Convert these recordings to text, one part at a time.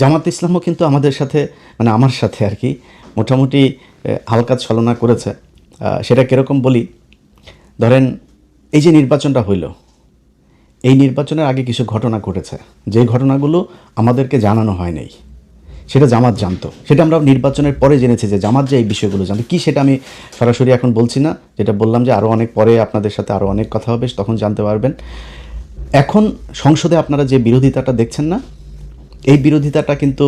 জামাত ইসলামও কিন্তু আমাদের সাথে মানে আমার সাথে আর কি মোটামুটি হালকা ছলনা করেছে। সেটা কীরকম বলি, ধরেন এই যে নির্বাচনটা হইল, এই নির্বাচনের আগে কিছু ঘটনা ঘটেছে, যে ঘটনাগুলো আমাদেরকে জানানো হয় নাই, সেটা জামাত জানতো। সেটা আমরা নির্বাচনের পরে জেনেছি যে জামাত যে এই বিষয়গুলো জানতো। কী সেটা আমি সরাসরি এখন বলছি না, যেটা বললাম যে আরও অনেক পরে আপনাদের সাথে আরও অনেক কথা হবে, তখন জানতে পারবেন। এখন সংসদে আপনারা যে বিরোধিতাটা দেখছেন না, এই বিরোধিতাটা কিন্তু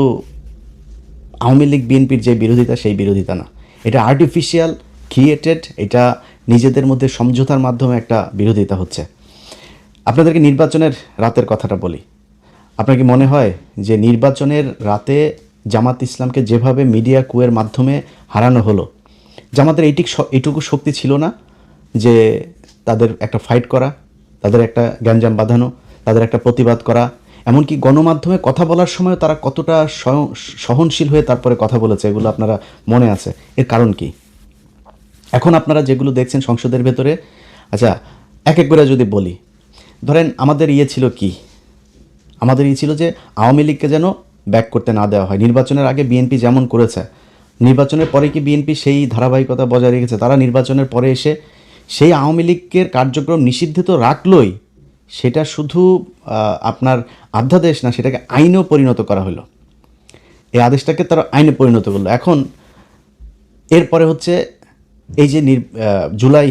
আওয়ামী লীগ বিএনপির যে বিরোধিতা সেই বিরোধিতা না, এটা আর্টিফিশিয়াল ক্রিয়েটেড, এটা নিজেদের মধ্যে সমঝোতার মাধ্যমে একটা বিরোধিতা হচ্ছে। আপনাদেরকে নির্বাচনের রাতের কথাটা বলি। আপনার কি মনে হয় যে নির্বাচনের রাতে জামাত ইসলামকে যেভাবে মিডিয়া কুয়ের মাধ্যমে হারানো হলো, জামাতের এইটুকু শক্তি ছিল না যে তাদের একটা ফাইট করা, তাদের একটা গ্যাঞ্জাম বাঁধানো, তাদের একটা প্রতিবাদ করা? এমনকি গণমাধ্যমে কথা বলার সময় তারা কতটা সহনশীল হয়ে তারপরে কথা বলেছে, এগুলো আপনারা মনে আছে। এর কারণ কি? এখন আপনারা যেগুলো দেখছেন সংসদের ভেতরে, আচ্ছা এক এক করে যদি বলি, ধরেন আমাদের ছিল কি, আমাদের ছিল যে আওয়ামী লীগকে যেন ব্যাক করতে না দেওয়া হয়। নির্বাচনের আগে বিএনপি যেমন করেছে, নির্বাচনের পরে কি বিএনপি সেই ধারাবাহিকতা বজায় রেখেছে? তারা নির্বাচনের পরে এসে সেই আওয়ামী লীগের কার্যক্রম নিষিদ্ধ তো রাখলই, সেটা শুধু আপনার অধ্যাদেশ না, সেটাকে আইনেও পরিণত করা হলো। এই আদেশটাকে তারা আইনে পরিণত করলো। এখন এরপরে হচ্ছে এই যে জুলাই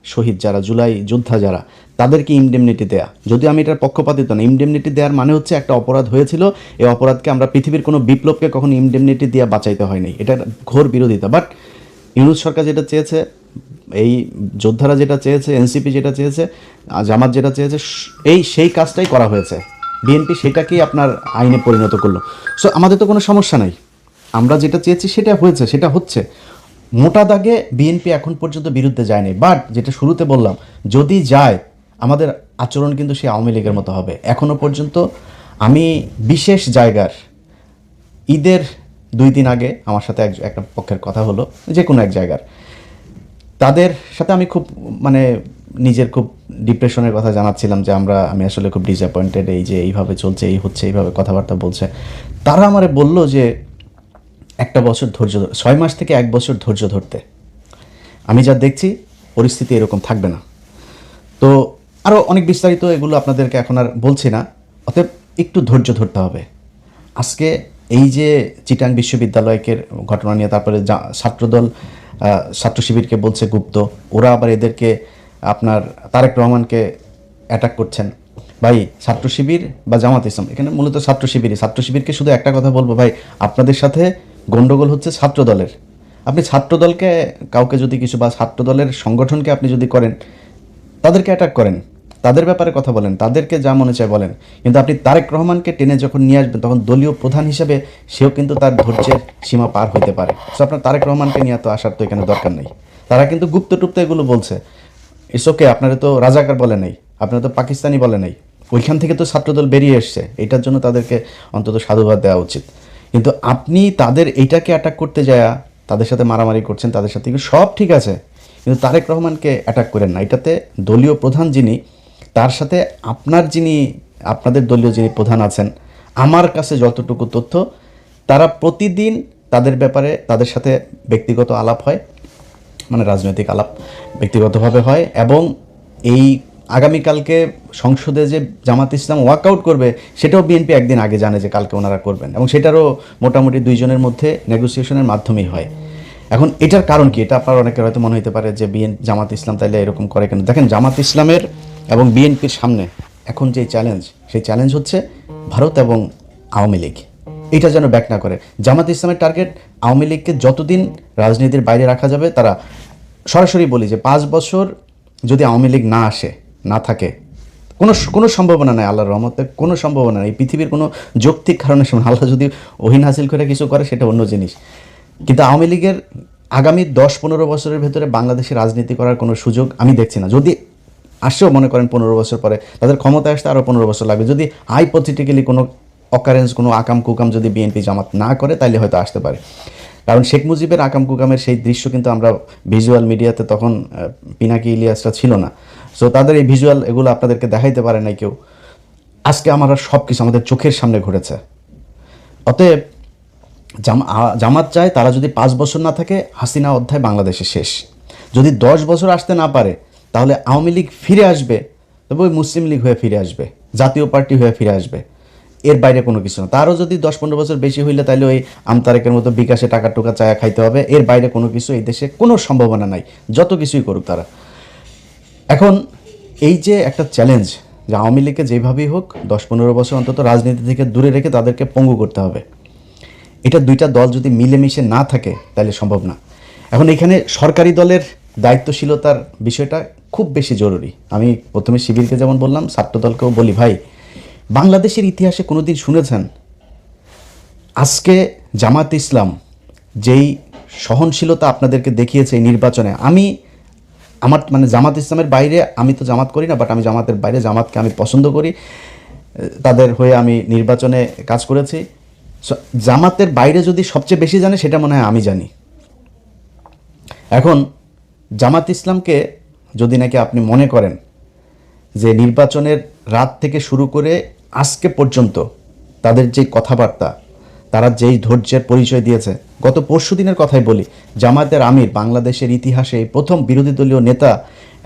শহীদ যারা, জুলাই যোদ্ধা যারা, তাদেরকে ইনডেমনিটি দেয়া। যদিও আমি এটার পক্ষপাতিত্ব না, ইনডেমনিটি দেওয়ার মানে হচ্ছে একটা অপরাধ হয়েছিল, এই অপরাধকে আমরা পৃথিবীর কোনো বিপ্লবকে কখনো ইনডেমনিটি দিয়ে বাঁচাইতে হয়নি, এটার ঘোর বিরোধিতা। বাট ইউনূস সরকার যেটা চেয়েছে, এই যোদ্ধারা যেটা চেয়েছে, এনসিপি যেটা চেয়েছে, জামাত যেটা চেয়েছে, সেই কাজটাই করা হয়েছে। বিএনপি সেটাকেই আপনার আইনে পরিণত করলো। সো আমাদের তো কোনো সমস্যা নাই, আমরা যেটা চেয়েছি সেটা হয়েছে, সেটা হচ্ছে। মোটা দাগে বিএনপি এখন পর্যন্ত বিরুদ্ধে যায়নি, বাট যেটা শুরুতে বললাম, যদি যায় আমাদের আচরণ কিন্তু সেই আওয়ামী লীগের মতো হবে। এখনও পর্যন্ত আমি বিশেষ জায়গার ঈদের 2 দিন আগে আমার সাথে একটা পক্ষের কথা হলো, যে কোনো এক জায়গার, তাদের সাথে আমি খুব মানে নিজের খুব ডিপ্রেশনের কথা জানাচ্ছিলাম যে আমি আসলে খুব ডিসঅ্যাপয়েন্টেড, এই যে এইভাবে চলছে, এই হচ্ছে, এইভাবে কথাবার্তা বলছে। তারা আমারে বলল যে 1 বছর ধৈর্য, 6 মাস থেকে 1 বছর ধৈর্য ধরতে। আমি যা দেখছি পরিস্থিতি এরকম থাকবে না। তো আরও অনেক বিস্তারিত এগুলো আপনাদেরকে এখন আর বলছি না, অতএব একটু ধৈর্য ধরতে হবে। আজকে এই যে চিটাং বিশ্ববিদ্যালয়কের ঘটনা নিয়ে, তারপরে ছাত্রদল ছাত্র শিবিরকে বলছে গুপ্ত, ওরা আবার এদেরকে আপনার তারেক রহমানকে অ্যাটাক করছেন। ভাই ছাত্র শিবির বা জামাত ইসলাম, এখানে মূলত ছাত্র শিবিরকে শুধু একটা কথা বলবো, ভাই আপনাদের সাথে গণ্ডগোল হচ্ছে ছাত্র দলের। আপনি ছাত্র দলকে কাউকে যদি কিছু, বা ছাত্র দলের সংগঠনকে আপনি যদি করেন, তাদেরকে অ্যাটাক করেন, তাদের ব্যাপারে কথা বলেন, তাদেরকে যা মনে চায় বলেন, কিন্তু আপনি তারেক রহমানকে টেনে যখন নিয়ে আসবেন, তখন দলীয় প্রধান হিসেবে সেও কিন্তু তার ধৈর্যের সীমা পার হইতে পারে। সো আপনার তারেক রহমানকে নিয়ে তো আসার তো এখানে দরকার নেই। তারা কিন্তু গুপ্ত টুপ্ত এগুলো বলছে, ইটস ওকে। আপনারা তো রাজাকার বলে নেই, আপনারা তো পাকিস্তানি বলে নেই, ওইখান থেকে তো ছাত্রদল বেরিয়ে এসছে, এটার জন্য তাদেরকে অন্তত সাধুবাদ দেওয়া উচিত। কিন্তু আপনি তাদের এইটাকে অ্যাটাক করতে যায়, তাদের সাথে মারামারি করছেন, তাদের সাথে সব ঠিক আছে, কিন্তু তারেক রহমানকে অ্যাটাক করেন না। এটাতে দলীয় প্রধান যিনি, তার সাথে আপনাদের দলীয় যিনি প্রধান আছেন, আমার কাছে যতটুকু তথ্য, তারা প্রতিদিন তাদের ব্যাপারে তাদের সাথে ব্যক্তিগত আলাপ হয়, মানে রাজনৈতিক আলাপ ব্যক্তিগতভাবে হয়। এবং এই আগামীকালকে সংসদে যে জামাত ইসলাম ওয়াকআউট করবে, সেটাও বিএনপি একদিন আগে জানে যে কালকে ওনারা করবেন, এবং সেটারও মোটামুটি 2 জনের মধ্যে নেগোসিয়েশনের মাধ্যমেই হয়। এখন এটার কারণ কি, এটা আপনার অনেকের হয়তো মনে হতে পারে যে জামাত ইসলাম তাইলে এরকম করে কেন? দেখেন, জামাত ইসলামের এবং বিএনপির সামনে এখন যে চ্যালেঞ্জ, সেই চ্যালেঞ্জ হচ্ছে ভারত এবং আওয়ামী লীগ। এটা যেন ব্যাক না করে। জামাত ইসলামের টার্গেট আওয়ামী লীগকে যতদিন রাজনীতির বাইরে রাখা যাবে। তারা সরাসরি বলি যে 5 বছর যদি আওয়ামী লীগ না আসে, না থাকে, কোনো সম্ভাবনা নেই, আল্লাহর রহমতে কোনো সম্ভাবনা নেই, পৃথিবীর কোনো যৌক্তিক কারণে আল্লাহ যদি ওহিন হাসিল করে কিছু করে, সেটা অন্য জিনিস। কিন্তু আওয়ামী লীগের আগামী 10-15 বছরের ভেতরে বাংলাদেশে রাজনীতি করার কোনো সুযোগ আমি দেখছি না। যদি আসেও, মনে করেন 15 বছর পরে, তাদের ক্ষমতায় আসতে আরও 15 বছর লাগবে। যদি হাইপোথেটিক্যালি কোনো অকারেন্স, কোনো আকাম কুকাম যদি বিএনপি জামাত না করে, তাইলে হয়তো আসতে পারে। কারণ শেখ মুজিবের আকাম কুকামের সেই দৃশ্য কিন্তু আমরা ভিজুয়াল মিডিয়াতে, তখন পিনাকি ইলিয়াসরা ছিল না, সো তাদের এই ভিজুয়াল এগুলো আপনাদেরকে দেখাইতে পারে নাই কেউ। আজকে আমরা সব কিছু আমাদের চোখের সামনে ঘটেছে। অতএব জামাত চায় তারা যদি 5 বছর না থাকে হাসিনা অধ্যায় বাংলাদেশে শেষ। যদি 10 বছর আসতে না পারে তাহলে আওয়ামী লীগ ফিরে আসবে, তবে ওই মুসলিম লীগ হয়ে ফিরে আসবে, জাতীয় পার্টি হয়ে ফিরে আসবে, এর বাইরে কোনো কিছু না। তারও যদি 10-15 বছর বেশি হইলে তাহলে ওই আমতারেকের মতো বিকাশে টাকা টুকা চায়া খাইতে হবে, এর বাইরে কোনো কিছু এই দেশে কোনো সম্ভাবনা নাই, যত কিছুই করুক তারা। এখন এই যে একটা চ্যালেঞ্জ যে আওয়ামী লীগকে যেভাবেই হোক 10-15 বছর অন্তত রাজনীতি থেকে দূরে রেখে তাদেরকে পঙ্গু করতে হবে, এটা দুইটা দল যদি মিলেমিশে না থাকে তাহলে সম্ভব না। এখন এখানে সরকারি দলের দায়িত্বশীলতার বিষয়টা খুব বেশি জরুরি। আমি প্রথমে শিবিরকে যেমন বললাম, ছাত্র দলকেও বলি, ভাই বাংলাদেশের ইতিহাসে কোনোদিন শুনেছেন আজকে জামাত ইসলাম যেই সহনশীলতা আপনাদেরকে দেখিয়েছে এই নির্বাচনে? আমার মানে জামাত ইসলামের বাইরে, আমি তো জামাত করি না, বাট আমি জামাতের বাইরে জামাতকে আমি পছন্দ করি, তাদের হয়ে আমি নির্বাচনে কাজ করেছি। জামাতের বাইরে যদি সবচেয়ে বেশি জানে সেটা মনে হয় আমি জানি। এখন জামাত ইসলামকে যদি নাকি আপনি মনে করেন যে নির্বাচনের রাত থেকে শুরু করে আজকে পর্যন্ত তাদের যেই কথাবার্তা, তারা যেই ধৈর্যের পরিচয় দিয়েছে, গত পরশু দিনের কথাই বলি, জামাতের আমির বাংলাদেশের ইতিহাসে প্রথম বিরোধী দলীয় নেতা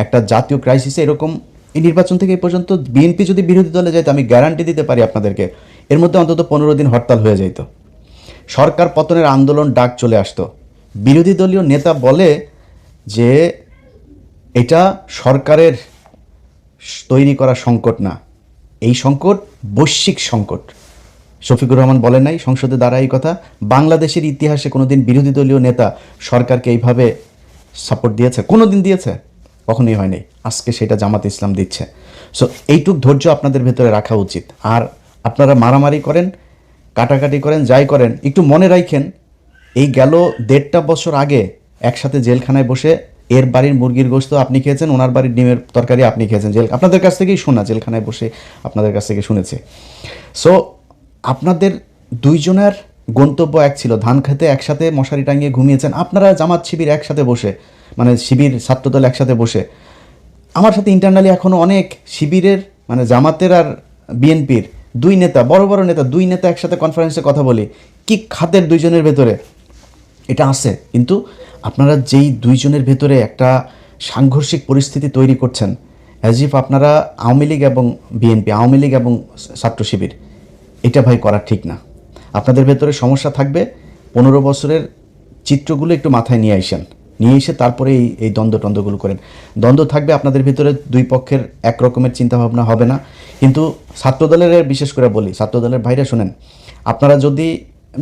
একটা জাতীয় ক্রাইসিসে এরকম, এই নির্বাচন থেকে এই পর্যন্ত বিএনপি যদি বিরোধী দলে যেত আমি গ্যারান্টি দিতে পারি আপনাদেরকে এর মধ্যে অন্তত 15 দিন হরতাল হয়ে যেত, সরকার পতনের আন্দোলন ডাক চলে আসতো। বিরোধী দলীয় নেতা বলে যে এটা সরকারের তৈরি করা সংকট না, এই সংকট বৈশ্বিক সংকট। শফিকুর রহমান বলেন নাই সংসদে দাঁড়ায় এই কথা? বাংলাদেশের ইতিহাসে কোনোদিন বিরোধী দলীয় নেতা সরকারকে এইভাবে সাপোর্ট দিয়েছে? কোনো দিন দিয়েছে? কখনোই হয়নি। আজকে সেটা জামাত ইসলাম দিচ্ছে। সো এইটুক ধৈর্য আপনাদের ভেতরে রাখা উচিত। আর আপনারা মারামারি করেন, কাটাকাটি করেন, যাই করেন, একটু মনে রাখেন এই গেল 1.5 বছর আগে একসাথে জেলখানায় বসে এর বাড়ির মুরগির গোশত আপনি খেয়েছেন, ওনার বাড়ির ডিমের তরকারি আপনি খেয়েছেন, আপনাদের কাছ থেকেই শোনা, জেলখানায় বসে আপনাদের কাছ থেকে শুনেছে। সো আপনাদের দুইজনের গন্তব্য এক ছিল, ধান খেতে একসাথে মশারি টাঙিয়ে ঘুমিয়েছেন আপনারা, জামাত শিবির একসাথে বসে, মানে শিবির ছাত্রদল একসাথে বসে। আমার সাথে ইন্টারনালি এখনও অনেক শিবিরের মানে জামাতের আর বিএনপির দুই নেতা, বড় বড় নেতা, দুই নেতা একসাথে কনফারেন্সে কথা বলি, কি খাতের দুইজনের ভেতরে এটা আছে। কিন্তু আপনারা যেই দুইজনের ভেতরে একটা সাংঘর্ষিক পরিস্থিতি তৈরি করছেন, অ্যাজ ইফ আপনারা আওয়ামী লীগ এবং বিএনপি, আওয়ামী লীগ এবং ছাত্র শিবির, এটা ভাই করা ঠিক না। আপনাদের ভেতরে সমস্যা থাকবে, 15 বছরের চিত্রগুলো একটু মাথায় নিয়ে এসে তারপরে এই দ্বন্দ্বগুলো করেন। দ্বন্দ্ব থাকবে আপনাদের ভিতরে, দুই পক্ষের এক রকমের চিন্তাভাবনা হবে না। কিন্তু ছাত্রদলের বিশেষ করে বলি, ছাত্রদলের ভাইরা শোনেন, আপনারা যদি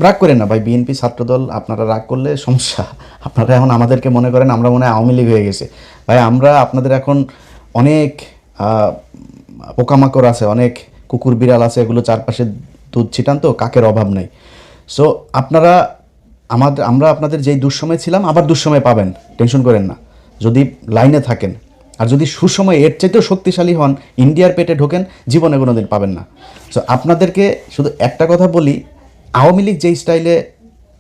রাগ করেন না ভাই, বিএনপি ছাত্রদল আপনারা রাগ করলে সমস্যা। আপনারা এখন আমাদেরকে মনে করেন আমরা মনে হয় আওয়ামী লীগ হয়ে গেছে। ভাই আমরা আপনাদের এখন অনেক পোকামাকড় আছে, অনেক কুকুর বিড়াল আছে, এগুলো চারপাশে দুধ ছিটান, তো কাকের অভাব নাই। সো আপনারা আমরা আপনাদের যেই দুঃসময় ছিলাম আবার দুঃসময় পাবেন, টেনশন করেন না, যদি লাইনে থাকেন। আর যদি সুসময় এর চাইতেও শক্তিশালী হন, ইন্ডিয়ার পেটে ঢোকেন, জীবনে কোনো দিন পাবেন না। সো আপনাদেরকে শুধু একটা কথা বলি, আওয়ামী লীগ যেই স্টাইলে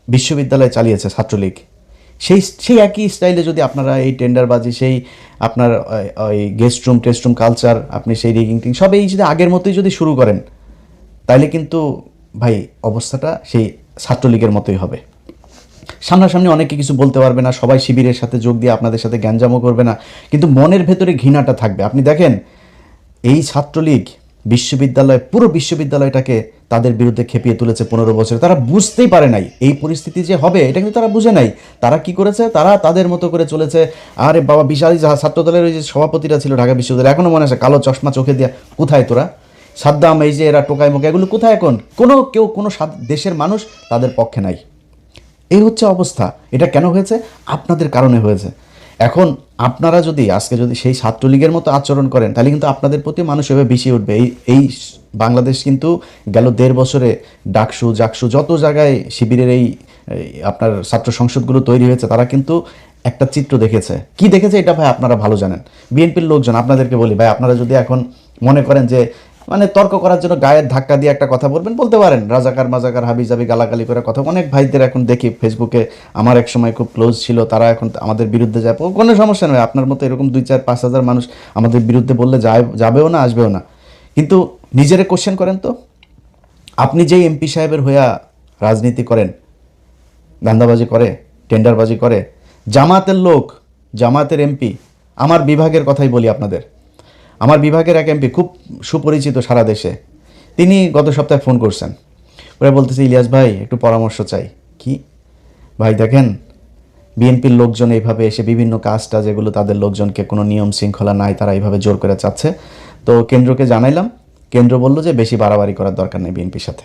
বিশ্ববিদ্যালয় চালিয়েছে ছাত্রলীগ, সেই একই স্টাইলে যদি আপনারা এই টেন্ডারবাজি, সেই আপনার ওই guest room test room culture, আপনি সেই রিগিং টিং সব এই যদি আগের মতোই যদি শুরু করেন, তাইলে কিন্তু ভাই অবস্থাটা সেই ছাত্রলীগের মতোই হবে। সামনাসামনি অনেকে কিছু বলতে পারবে না, সবাই শিবিরের সাথে যোগ দিয়ে আপনাদের সাথে গ্যাঞ্জামও করবে না, কিন্তু মনের ভেতরে ঘৃণাটা থাকবে। আপনি দেখেন এই ছাত্রলীগ বিশ্ববিদ্যালয়, পুরো বিশ্ববিদ্যালয়টাকে তাদের বিরুদ্ধে খেপিয়ে তুলেছে 15 বছরে। তারা বুঝতেই পারে নাই এই পরিস্থিতি যে হবে, এটা কিন্তু তারা বুঝে নাই। তারা কি করেছে, তারা তাদের মতো করে চলেছে। আরে বাবা, বিশালী ছাত্রদলের ওই যে সভাপতিরা ছিল ঢাকা বিশ্ববিদ্যালয়, এখনও মনে আছে, কালো চশমা চোখে দিয়া, কোথায় তোরা? সাদ্দাম, এই যে এরা টোকাই মোকা, এগুলো কোথায় এখন? কোনো দেশের মানুষ তাদের পক্ষে নাই। এই হচ্ছে অবস্থা। এটা কেন হয়েছে? আপনাদের কারণে হয়েছে। এখন আপনারা যদি আজকে সেই ছাত্রলীগের মতো আচরণ করেন, তাহলে কিন্তু আপনাদের প্রতি মানুষ এভাবে বেশি উঠবে। এই বাংলাদেশ কিন্তু গেল 1.5 বছরে ডাকসু জাকসু যত জায়গায় শিবিরের এই আপনার ছাত্র সংসদগুলো তৈরি হয়েছে, তারা কিন্তু একটা চিত্র দেখেছে। কি দেখেছে এটা ভাই আপনারা ভালো জানেন। বিএনপির লোকজন, আপনাদেরকে বলি ভাই, আপনারা যদি এখন মনে করেন যে মানে তর্ক করার জন্য গায়ের ধাক্কা দিয়ে একটা কথা বলতে পারেন, রাজাকার মাজাকার হাবিজাবি গালাগালি করে কথা। অনেক ভাইদের এখন দেখি ফেসবুকে, আমার এক সময় খুব ক্লোজ ছিল, তারা এখন আমাদের বিরুদ্ধে যায়, কোনো সমস্যা নয়। আপনার মতো এরকম 2-4-5 হাজার মানুষ আমাদের বিরুদ্ধে বললে যাবেও না, আসবেও না। কিন্তু নিজেরে কোশ্চেন করেন তো, আপনি যেই এমপি সাহেবের হইয়া রাজনীতি করেন, ধান্দাবাজি করে, টেন্ডারবাজি করে। জামাতের লোক, জামাতের এমপি, আমার বিভাগের কথাই বলি আপনাদের, আমার বিভাগের এক এমপি খুব সুপরিচিত সারা দেশে, তিনি গত সপ্তাহে ফোন করছেন, ওরা বলতেছে ইলিয়াস ভাই একটু পরামর্শ চাই। কি ভাই, দেখেন বিএনপির লোকজন এইভাবে এসে বিভিন্ন কাজটা যেগুলো তাদের লোকজনকে কোনো নিয়ম শৃঙ্খলা নাই, তারা এইভাবে জোর করে চাচ্ছে। তো কেন্দ্রকে জানাইলাম, কেন্দ্র বলল যে বেশি বাড়াবাড়ি করার দরকার নেই বিএনপির সাথে।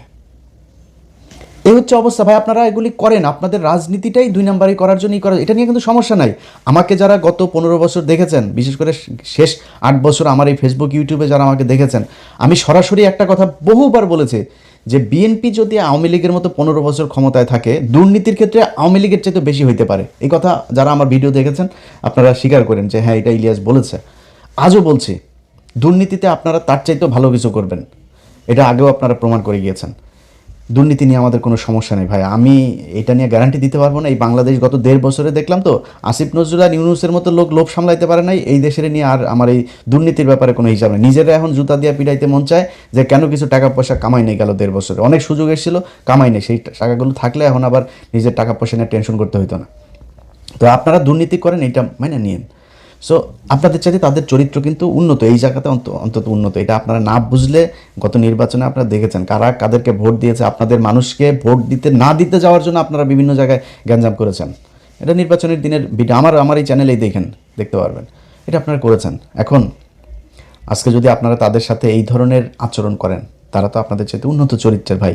এই হচ্ছে অবস্থা ভাই। আপনারা এগুলি করেন, আপনাদের রাজনীতিটাই দুই নাম্বারই করার জন্যই করা, এটা নিয়ে কিন্তু সমস্যা নাই। আমাকে যারা গত 15 বছর দেখেছেন, বিশেষ করে শেষ 8 বছর আমার এই ফেসবুক ইউটিউবে যারা আমাকে দেখেছেন, আমি সরাসরি একটা কথা বহুবার বলেছি যে বিএনপি যদি আওয়ামী লীগের মতো 15 বছর ক্ষমতায় থাকে, দুর্নীতির ক্ষেত্রে আওয়ামী লীগের চাইতে বেশি হইতে পারে। এই কথা যারা আমার ভিডিও দেখেছেন আপনারা স্বীকার করেন যে হ্যাঁ এটা ইলিয়াস বলেছে। আজও বলছি, দুর্নীতিতে আপনারা তার চাইতেও ভালো কিছু করবেন, এটা আগেও আপনারা প্রমাণ করে গিয়েছেন। দুর্নীতি নিয়ে আমাদের কোনো সমস্যা নেই ভাই, আমি এটা নিয়ে গ্যারান্টি দিতে পারবো না। এই বাংলাদেশ গত 1.5 বছরে দেখলাম তো, আসিফ নজরুল আর ইউনূসের মতো লোক লোভ সামলাইতে পারে নাই, এই দেশের নিয়ে আর আমার এই দুর্নীতির ব্যাপারে কোনো হিসাব নেই। নিজেরা এখন জুতা দিয়ে পিটাইতে মন চায় যে কেন কিছু টাকা পয়সা কামাই নেই গেল 1.5 বছরে, অনেক সুযোগ এসেছিল কামাই নেই, সেই টাকাগুলো থাকলে এখন আবার নিজের টাকা পয়সা নিয়ে টেনশন করতে হতো না। তো আপনারা দুর্নীতি করেন, এটা মানে নিন। সো আপনাদের চাইতে তাদের চরিত্র কিন্তু উন্নত, এই জায়গাতে অন্তত উন্নত। এটা আপনারা না বুঝলে গত নির্বাচনে আপনারা দেখেছেন কারা কাদেরকে ভোট দিয়েছে, আপনাদের মানুষকে ভোট দিতে না দিতে যাওয়ার জন্য আপনারা বিভিন্ন জায়গায় গ্যাঞ্জাম করেছেন। এটা নির্বাচনের দিনের ভিডিও আমার এই চ্যানেলেই দেখতে পারবেন, এটা আপনারা করেছেন। এখন আজকে যদি আপনারা তাদের সাথে এই ধরনের আচরণ করেন, তারা তো আপনাদের চাইতে উন্নত চরিত্রের ভাই,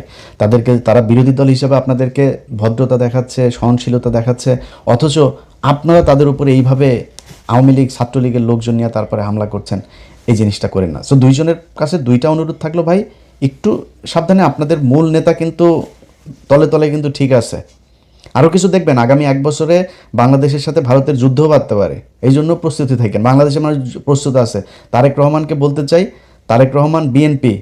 তারা বিরোধী দল হিসেবে আপনাদেরকে ভদ্রতা দেখাচ্ছে, সহনশীলতা দেখাচ্ছে, অথচ আপনারা তাদের উপরে এইভাবে আওয়ামী লীগ ছাত্রলীগের লোকজন নিয়ে তারপরে হামলা করছেন। এই জিনিসটা করেন না। সো দুইজনের কাছে দুইটা অনুরোধ থাকলো ভাই, একটু সাবধানে। আপনাদের মূল নেতা কিন্তু তলে তলে কিন্তু ঠিক আছে। আরও কিছু দেখবেন, আগামী 1 বছরে বাংলাদেশের সাথে ভারতের যুদ্ধও বাড়তে পারে, এই জন্য প্রস্তুতি থাকেন। বাংলাদেশের মানুষ প্রস্তুত আছে। তারেক রহমানকে বলতে চাই, তারেক রহমান বিএনপি,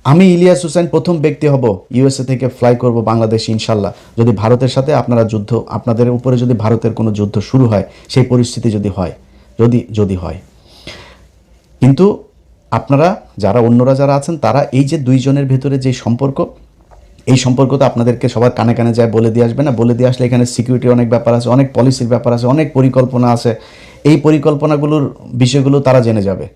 আমি ইলিয়াস হোসেন প্রথম ব্যক্তি হব ইউএসএ থেকে ফ্লাই করব বাংলাদেশ ইনশাল্লাহ, যদি ভারতের সাথে আপনারা যুদ্ধ, আপনাদের উপরে যদি ভারতের কোনো যুদ্ধ শুরু হয়, সেই পরিস্থিতি যদি হয়, যদি হয়। কিন্তু আপনারা যারা অন্যরা যারা আছেন, তারা এই যে দুইজনের ভেতরে যে সম্পর্ক, এই সম্পর্ক তো আপনাদেরকে সবার কানে কানে যায় বলে দিয়ে আসবে না। বলে দিয়ে আসলে এখানে সিকিউরিটির অনেক ব্যাপার আছে, অনেক পলিসির ব্যাপার আছে, অনেক পরিকল্পনা আছে। এই পরিকল্পনাগুলোর বিষয়গুলো তারা জেনে যাবে।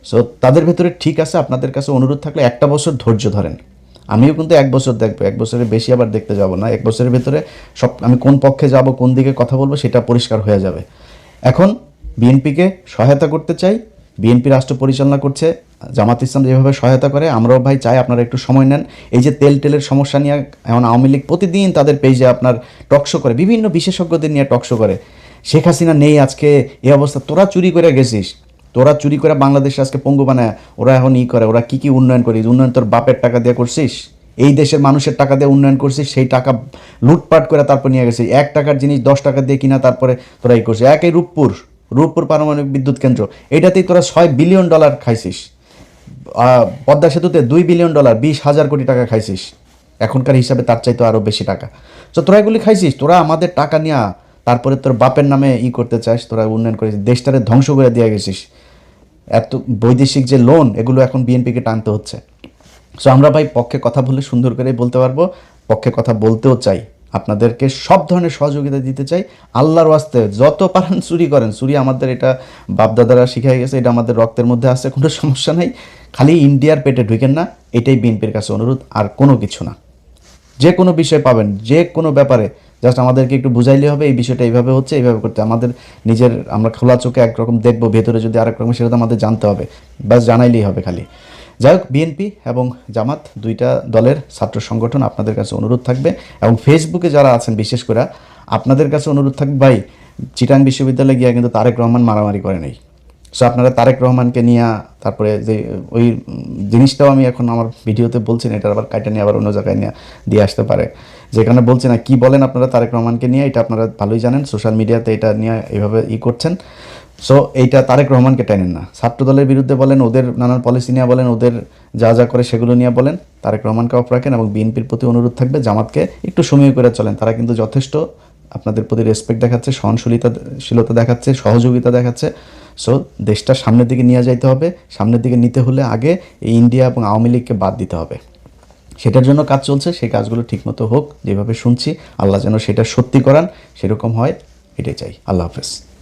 সো তাদের ভেতরে ঠিক আছে, আপনাদের কাছে অনুরোধ থাকলে 1 বছর ধৈর্য ধরেন। আমিও কিন্তু 1 বছর দেখবো, 1 বছরের বেশি আবার দেখতে যাব না। 1 বছরের ভেতরে সব আমি কোন পক্ষে যাব, কোন দিকে কথা বলবো, সেটা পরিষ্কার হয়ে যাবে। এখন বিএনপিকে সহায়তা করতে চাই, বিএনপি রাষ্ট্র পরিচালনা করছে, জামাত ইসলাম যেভাবে সহায়তা করে, আমরাও ভাই চাই আপনারা একটু সময় নেন। এই যে তেলের সমস্যা নিয়ে এখন আওয়ামী লীগ প্রতিদিন তাদের পেজে আপনার টকশো করে, বিভিন্ন বিশেষজ্ঞদের নিয়ে টকশো করে। শেখ হাসিনা নেই আজকে, এই অবস্থা, তোরা চুরি করে গেছিস, তোরা চুরি করে বাংলাদেশে আজকে পঙ্গু বানায়, ওরা এখন করে, ওরা কী উন্নয়ন করিস, উন্নয়ন তোর বাপের টাকা দিয়ে করছিস, এই দেশের মানুষের টাকা দিয়ে উন্নয়ন করছিস, সেই টাকা লুটপাট করে তারপর নিয়ে গেছিস। 1 টাকার জিনিস 10 টাকা দিয়ে কিনা তারপরে তোরা এই করছিস। এই রূপপুর পারমাণবিক বিদ্যুৎ কেন্দ্র, এটাতেই তোরা $6 বিলিয়ন খাইছিস। পদ্মা সেতুতে $2 বিলিয়ন, 20,000 কোটি টাকা খাইছিস, এখনকার হিসাবে তার চাইতে আরও বেশি টাকা। তো তোরা এগুলি খাইছিস, তোরা আমাদের টাকা নিয়ে তারপরে তোর বাপের নামে করতে চাস, তোরা উন্নয়ন করেছিস, দেশটারে ধ্বংস করে দিয়ে গেছিস। এত বৈদেশিক যে লোন, এগুলো এখন বিএনপিকে টানতে হচ্ছে। সো আমরা ভাই পক্ষে কথা বলে সুন্দর করে বলতে পারবো, পক্ষে কথা বলতেও চাই, আপনাদেরকে সব ধরনের সহযোগিতা দিতে চাই। আল্লাহর ওয়াস্তে যত পারেন চুরি করেন, চুরি আমাদের এটা বাপদাদারা শিখাই গেছে, এটা আমাদের রক্তের মধ্যে আছে, কোনো সমস্যা নাই। খালি ইন্ডিয়ার পেটে ঢুকেন না, এটাই বিএনপির কাছে অনুরোধ, আর কোনো কিছু না। যে কোনো বিষয় পাবেন, যে কোনো ব্যাপারে জাস্ট আমাদেরকে একটু বুঝাইলে হবে, এই বিষয়টা এইভাবে হচ্ছে, এইভাবে করতে। আমাদের আমরা খোলা চোখে একরকম দেখবো, ভেতরে যদি আরেক রকম, সেটা তো আমাদের জানতে হবে, ব্যাস জানাইলেই হবে খালি। যাই হোক, বিএনপি এবং জামাত দুইটা দলের ছাত্র সংগঠন, আপনাদের কাছে অনুরোধ থাকবে, এবং ফেসবুকে যারা আছেন বিশেষ করে আপনাদের কাছে অনুরোধ থাকবে, ভাই চিটাং বিশ্ববিদ্যালয়ে গিয়ে কিন্তু তারেক রহমান মারামারি করে নেই। সো আপনারা তারেক রহমানকে নিয়ে, তারপরে যে ওই জিনিসটাও আমি এখন আমার ভিডিওতে বলছি না, এটা আবার কাইটা নিয়ে আবার অন্য জায়গায় নিয়ে দিয়ে আসতে পারে, যেখানে বলছি না কী বলেন আপনারা তারেক রহমানকে নিয়ে, এটা আপনারা ভালোই জানেন, সোশ্যাল মিডিয়াতে এটা নিয়ে এইভাবে করছেন। সো এইটা তারেক রহমানকে টানেন না, ছাত্রদলের বিরুদ্ধে বলেন, ওদের নানান পলিসি নিয়ে বলেন, ওদের যা যা করে সেগুলো নিয়ে বলেন, তারেক রহমানকে অফ রাখেন। এবং বিএনপির প্রতি অনুরোধ থাকবে, জামাতকে একটু সময় করে চলেন, তারা কিন্তু যথেষ্ট আপনাদের প্রতি রেসপেক্ট দেখাচ্ছে, সহনশীলতা দেখাচ্ছে, সহযোগিতা দেখাচ্ছে। সো দেশটা সামনের দিকে নিয়ে যাইতে হবে, সামনের দিকে নিতে হলে আগে এই ইন্ডিয়া এবং আওয়ামী লীগকে বাদ দিতে হবে। সেটার জন্য কাজ চলছে, সেই কাজগুলো ঠিকমতো হোক, যেভাবে শুনছি আল্লাহ যেন সেটা সত্যি করান, সেরকম হয়, এটাই চাই। আল্লাহ হাফেজ।